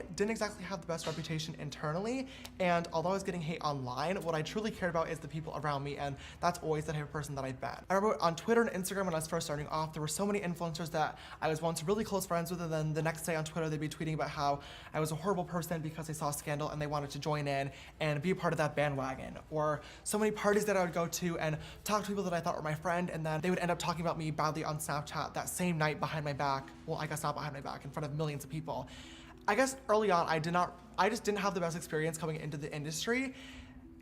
I didn't exactly have the best reputation internally, and although I was getting hate online, what I truly cared about is the people around me, and that's always the type of person that I've been. I remember on Twitter and Instagram when I was first starting off, there were so many influencers that I was once really close friends with, and then the next day on Twitter they'd be tweeting about how I was a horrible person because they saw Scandal and they wanted to join in and be a part of that bandwagon. Or so many parties that I would go to and talk to people that I thought were my friend, and then they would end up talking about me badly on Snapchat that same night behind my back. Well, I guess not behind my back, in front of millions of people. I guess early on, I just didn't have the best experience coming into the industry.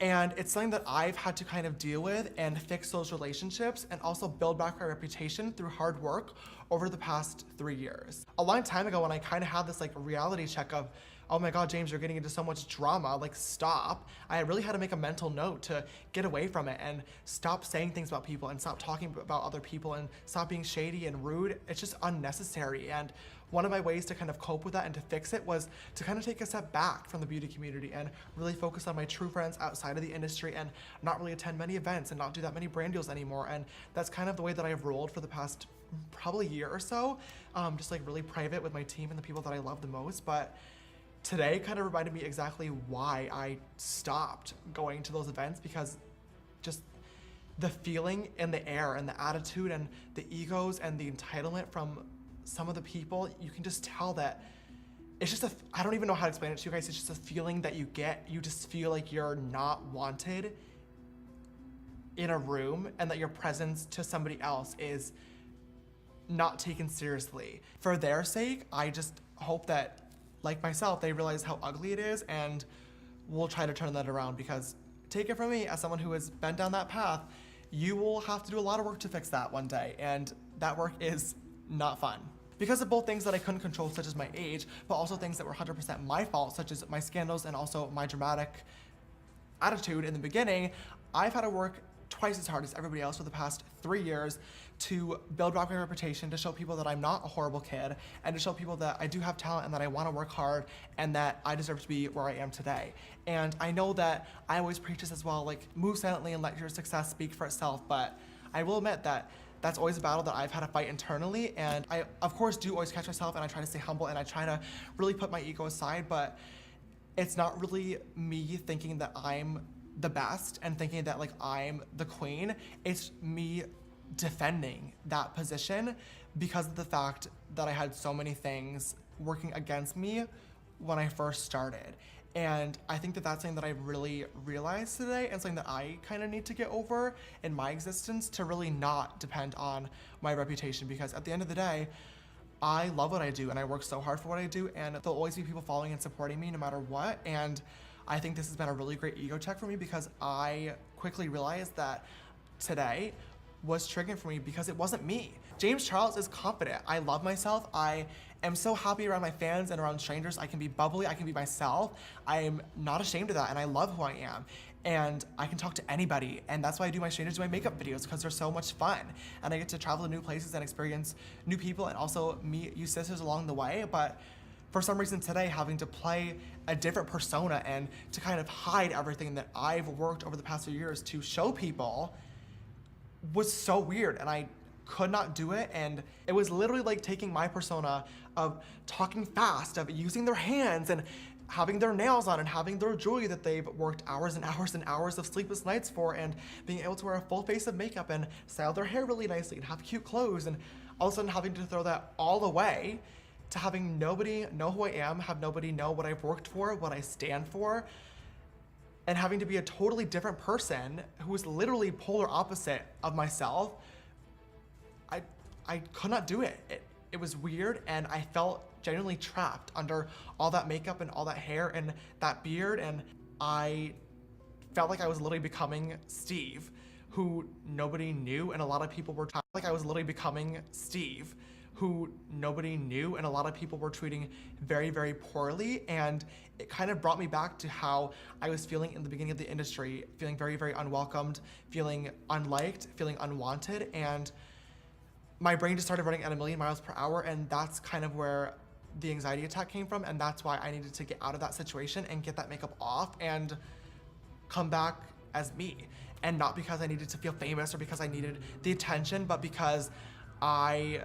And it's something that I've had to kind of deal with and fix those relationships and also build back my reputation through hard work over the past 3 years. A long time ago when I kind of had this like reality check of, oh my God, James, you're getting into so much drama, like stop. I really had to make a mental note to get away from it and stop saying things about people and stop talking about other people and stop being shady and rude. It's just unnecessary. And one of my ways to kind of cope with that and to fix it was to kind of take a step back from the beauty community and really focus on my true friends outside of the industry and not really attend many events and not do that many brand deals anymore. And that's kind of the way that I've rolled for the past probably year or so, just like really private with my team and the people that I love the most. But today kind of reminded me exactly why I stopped going to those events, because just the feeling in the air and the attitude and the egos and the entitlement from some of the people, you can just tell that it's just I don't even know how to explain it to you guys. It's just a feeling that you get. You just feel like you're not wanted in a room and that your presence to somebody else is not taken seriously. For their sake, I just hope that, like myself, they realize how ugly it is, and we'll try to turn that around, because take it from me, as someone who has been down that path, you will have to do a lot of work to fix that one day, and that work is not fun. Because of both things that I couldn't control, such as my age, but also things that were 100% my fault, such as my scandals and also my dramatic attitude in the beginning, I've had to work twice as hard as everybody else for the past 3 years to build back my reputation, to show people that I'm not a horrible kid, and to show people that I do have talent and that I want to work hard and that I deserve to be where I am today. And I know that I always preach this as well, like move silently and let your success speak for itself, but I will admit that that's always a battle that I've had to fight internally, and I of course do always catch myself, and I try to stay humble and I try to really put my ego aside, but it's not really me thinking that I'm the best and thinking that like I'm the queen. It's me defending that position because of the fact that I had so many things working against me when I first started. And I think that that's something that I really realized today, and something that I kind of need to get over in my existence, to really not depend on my reputation, because at the end of the day, I love what I do and I work so hard for what I do, and there'll always be people following and supporting me no matter what. And I think this has been a really great ego check for me, because I quickly realized that today was triggering for me because it wasn't me. James Charles is confident. I love myself. I am so happy around my fans and around strangers. I can be bubbly, I can be myself. I'm not ashamed of that, and I love who I am. And I can talk to anybody, and that's why I do my strangers do my makeup videos, because they're so much fun. And I get to travel to new places and experience new people and also meet you sisters along the way. But for some reason today, having to play a different persona and to kind of hide everything that I've worked over the past few years to show people was so weird, and I could not do it. And it was literally like taking my persona of talking fast, of using their hands and having their nails on and having their jewelry that they've worked hours and hours and hours of sleepless nights for, and being able to wear a full face of makeup and style their hair really nicely and have cute clothes, and all of a sudden having to throw that all away to having nobody know who I am, have nobody know what I've worked for, what I stand for, and having to be a totally different person who is literally polar opposite of myself. I could not do it. It was weird, and I felt genuinely trapped under all that makeup and all that hair and that beard, and I felt like I was literally becoming Steve, who nobody knew, and a lot of people were treating very, very poorly. And it kind of brought me back to how I was feeling in the beginning of the industry, feeling very, very unwelcomed, feeling unliked, feeling unwanted, and my brain just started running at 1,000,000 miles per hour, and that's kind of where the anxiety attack came from, and that's why I needed to get out of that situation and get that makeup off and come back as me. And not because I needed to feel famous or because I needed the attention, but because I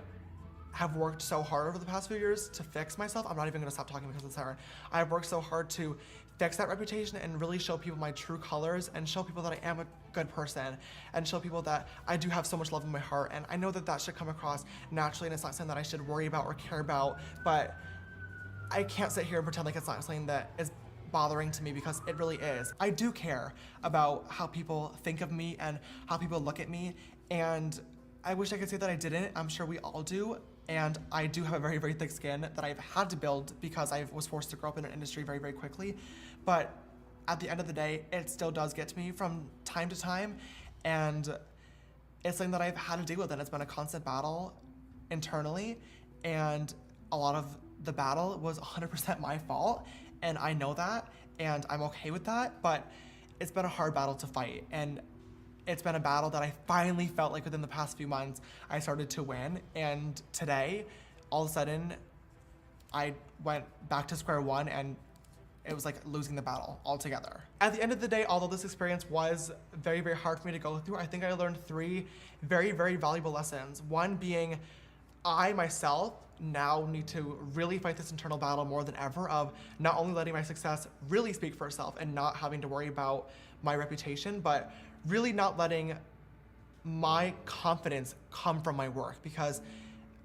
have worked so hard over the past few years to fix myself. I'm not even gonna stop talking because it's her. I've worked so hard to fix that reputation and really show people my true colors and show people that I am a good person and show people that I do have so much love in my heart. And I know that that should come across naturally, and it's not something that I should worry about or care about, but I can't sit here and pretend like it's not something that is bothering to me, because it really is. I do care about how people think of me and how people look at me, and I wish I could say that I didn't. I'm sure we all do. And I do have a very, very thick skin that I've had to build because I was forced to grow up in an industry very, very quickly. But at the end of the day, it still does get to me from time to time. And it's something that I've had to deal with, and it's been a constant battle internally. And a lot of the battle was 100% my fault. And I know that, and I'm okay with that, but it's been a hard battle to fight. And it's been a battle that I finally felt like within the past few months I started to win. And today, all of a sudden, I went back to square one, and it was like losing the battle altogether. At the end of the day, although this experience was very, very hard for me to go through, I think I learned 3 very, very valuable lessons. One being, I myself now need to really fight this internal battle more than ever of not only letting my success really speak for itself and not having to worry about my reputation, but really not letting my confidence come from my work. Because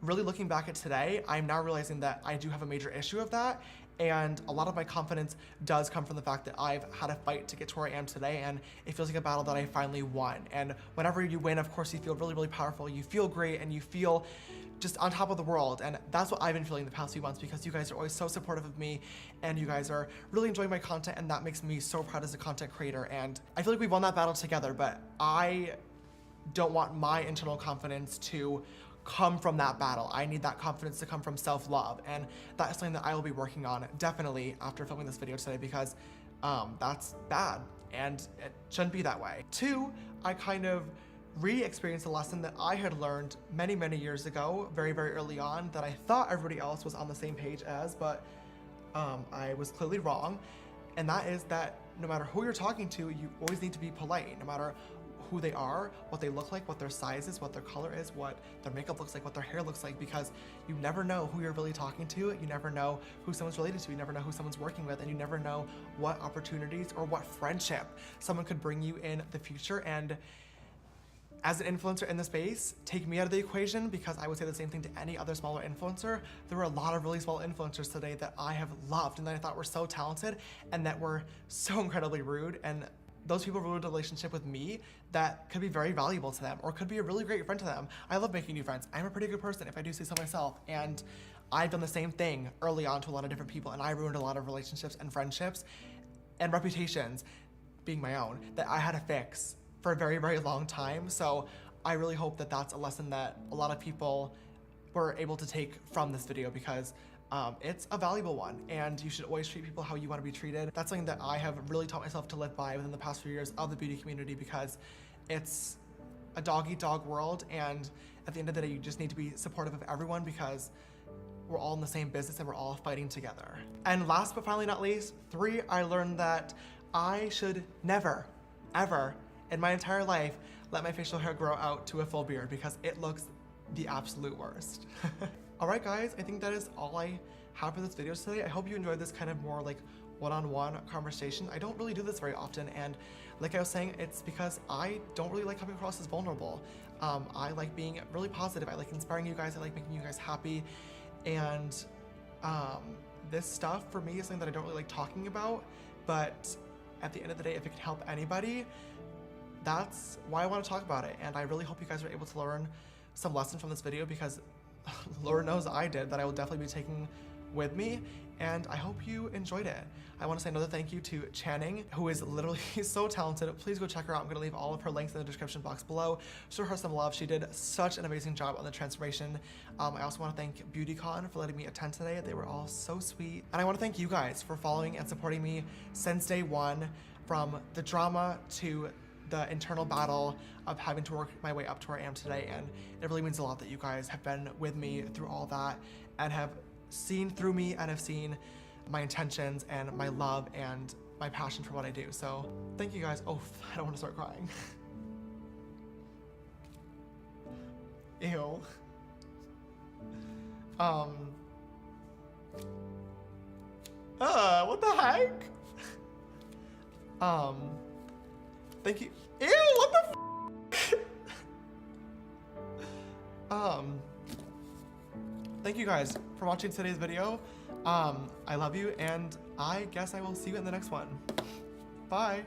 really looking back at today, I'm now realizing that I do have a major issue of that. And a lot of my confidence does come from the fact that I've had a fight to get to where I am today, and it feels like a battle that I finally won. And whenever you win, of course, you feel really, really powerful. You feel great, and you feel just on top of the world. And that's what I've been feeling the past few months, because you guys are always so supportive of me, and you guys are really enjoying my content, and that makes me so proud as a content creator. And I feel like we've won that battle together, but I don't want my internal confidence to come from that battle. I need that confidence to come from self-love, and that's something that I will be working on definitely after filming this video today, because that's bad and it shouldn't be that way. 2, I kind of re-experienced a lesson that I had learned many, many years ago, very, very early on, that I thought everybody else was on the same page as, but I was clearly wrong. And that is that no matter who you're talking to, you always need to be polite, no matter who they are, what they look like, what their size is, what their color is, what their makeup looks like, what their hair looks like, because you never know who you're really talking to. You never know who someone's related to. You never know who someone's working with, and you never know what opportunities or what friendship someone could bring you in the future. And as an influencer in the space, take me out of the equation, because I would say the same thing to any other smaller influencer. There were a lot of really small influencers today that I have loved and that I thought were so talented and that were so incredibly rude, and those people ruined a relationship with me that could be very valuable to them or could be a really great friend to them. I love making new friends. I'm a pretty good person, if I do say so myself, and I've done the same thing early on to a lot of different people, and I ruined a lot of relationships and friendships and reputations, being my own, that I had to fix for a very, very long time. So I really hope that that's a lesson that a lot of people were able to take from this video, because it's a valuable one, and you should always treat people how you want to be treated. That's something that I have really taught myself to live by within the past few years of the beauty community, because it's a dog-eat-dog world, and at the end of the day, you just need to be supportive of everyone, because we're all in the same business and we're all fighting together. And last but finally not least, 3, I learned that I should never, ever in my entire life let my facial hair grow out to a full beard, because it looks the absolute worst. All right, guys, I think that is all I have for this video today. I hope you enjoyed this kind of more like one-on-one conversation. I don't really do this very often, and like I was saying, it's because I don't really like coming across as vulnerable. I like being really positive. I like inspiring you guys. I like making you guys happy, and this stuff for me is something that I don't really like talking about, but at the end of the day, if it can help anybody, that's why I want to talk about it. And I really hope you guys are able to learn some lessons from this video, because Lord knows I did, that I will definitely be taking with me, and I hope you enjoyed it. I want to say another thank you to Channing, who is literally so talented. Please go check her out. I'm going to leave all of her links in the description box below. Show her some love. She did such an amazing job on the transformation. I also want to thank BeautyCon for letting me attend today. They were all so sweet. And I want to thank you guys for following and supporting me since day one, from the drama to the internal battle of having to work my way up to where I am today. And it really means a lot that you guys have been with me through all that and have seen through me and have seen my intentions and my love and my passion for what I do. So thank you guys. Oh, I don't want to start crying. Ew. What the heck? Thank you. Ew, what the thank you guys for watching today's video. I love you, and I guess I will see you in the next one. Bye.